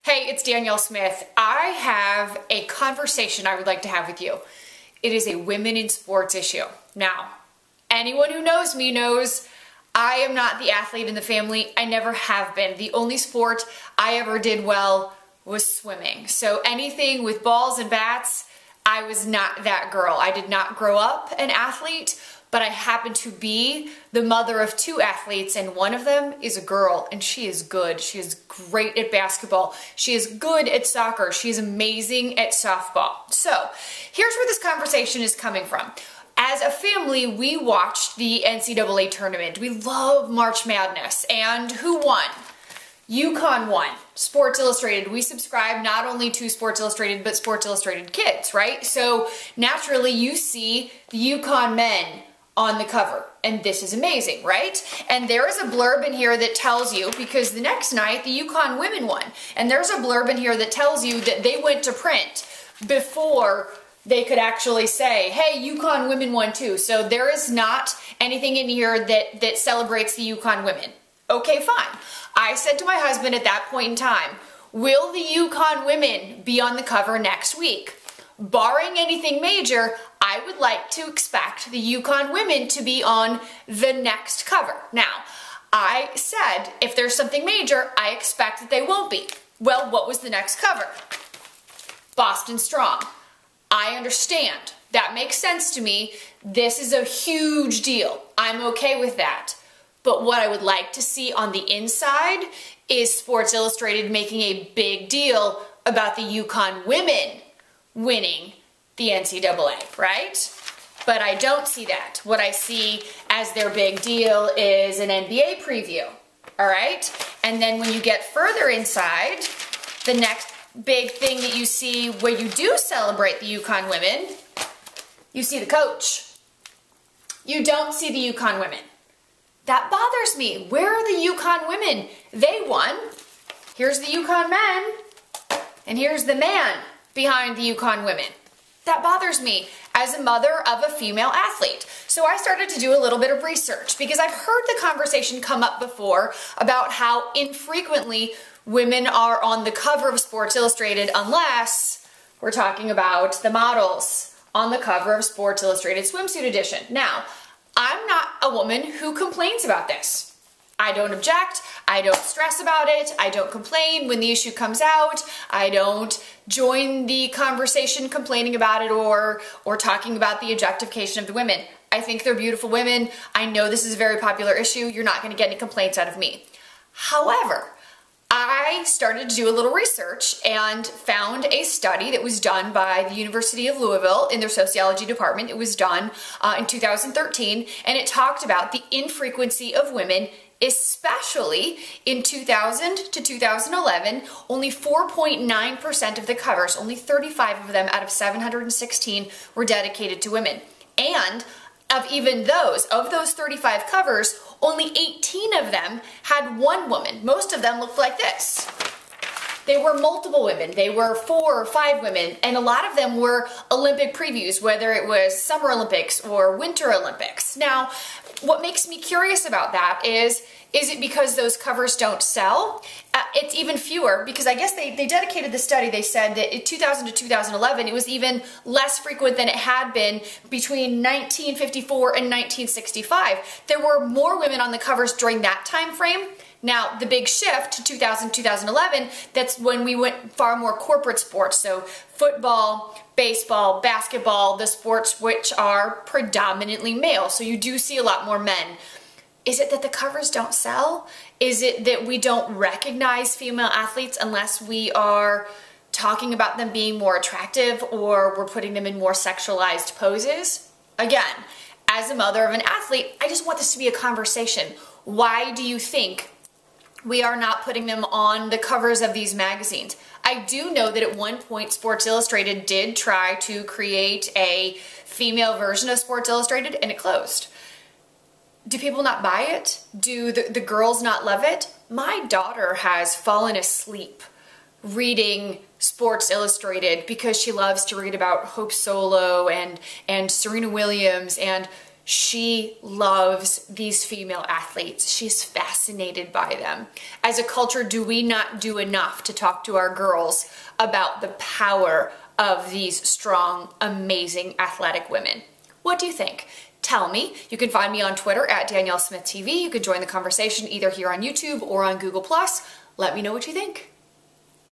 Hey, it's Danielle Smith. I have a conversation I would like to have with you. It is a women in sports issue. Now, anyone who knows me knows I am not the athlete in the family. I never have been. The only sport I ever did well was swimming. So anything with balls and bats, I was not that girl. I did not grow up an athlete, but I happen to be the mother of two athletes, and one of them is a girl, and she is good. She is great at basketball. She is good at soccer. She is amazing at softball. So here's where this conversation is coming from. As a family, we watched the NCAA tournament. We love March Madness. And who won? UConn won. Sports Illustrated. We subscribe not only to Sports Illustrated, but Sports Illustrated Kids, right? So naturally, you see the UConn men on the cover. And this is amazing, right? And there is a blurb in here that tells you, because the next night, the UConn women won. And there's a blurb in here that tells you that they went to print before they could actually say, hey, UConn women won too. So there is not anything in here that celebrates the UConn women. Okay, fine. I said to my husband at that point in time, will the UConn women be on the cover next week? Barring anything major, I would like to expect the UConn women to be on the next cover. Now, I said if there's something major, I expect that they won't be. Well, what was the next cover? Boston Strong. I understand. That makes sense to me. This is a huge deal. I'm okay with that. But what I would like to see on the inside is Sports Illustrated making a big deal about the UConn women winning the NCAA, right? But I don't see that. What I see as their big deal is an NBA preview, all right? And then when you get further inside, the next big thing that you see where you do celebrate the UConn women, you see the coach. You don't see the UConn women. That bothers me. Where are the UConn women? They won. Here's the UConn men, and here's the man behind the UConn women. That bothers me as a mother of a female athlete. So I started to do a little bit of research because I've heard the conversation come up before about how infrequently women are on the cover of Sports Illustrated unless we're talking about the models on the cover of Sports Illustrated Swimsuit Edition. Now, I'm not a woman who complains about this. I don't object, I don't stress about it, I don't complain when the issue comes out, I don't join the conversation complaining about it or talking about the objectification of the women. I think they're beautiful women. I know this is a very popular issue. You're not going to get any complaints out of me. However, I started to do a little research and found a study that was done by the University of Louisville in their sociology department. It was done in 2013, and it talked about the infrequency of women, especially in 2000 to 2011. Only 4.9% of the covers, only 35 of them out of 716 were dedicated to women. And of those 35 covers, only 18 of them had one woman. Most of them looked like this. They were multiple women. They were 4 or 5 women, and a lot of them were Olympic previews, whether it was Summer Olympics or Winter Olympics. Now, what makes me curious about that is it because those covers don't sell? It's even fewer because I guess they dedicated the study. They said that in 2000 to 2011, it was even less frequent than it had been between 1954 and 1965. There were more women on the covers during that time frame. Now, the big shift to 2000, 2011, that's when we went far more corporate sports. So football, baseball, basketball, the sports which are predominantly male. So you do see a lot more men. Is it that the covers don't sell? Is it that we don't recognize female athletes unless we are talking about them being more attractive or we're putting them in more sexualized poses? Again, as a mother of an athlete, I just want this to be a conversation. Why do you think we are not putting them on the covers of these magazines? I do know that at one point Sports Illustrated did try to create a female version of Sports Illustrated and it closed. Do people not buy it? Do the girls not love it? My daughter has fallen asleep reading Sports Illustrated because she loves to read about Hope Solo and Serena Williams, and She loves these female athletes. She's fascinated by them. As a culture, do we not do enough to talk to our girls about the power of these strong, amazing, athletic women? What do you think? Tell me. You can find me on Twitter at Danielle Smith TV. You can join the conversation either here on YouTube or on Google+. Let me know what you think.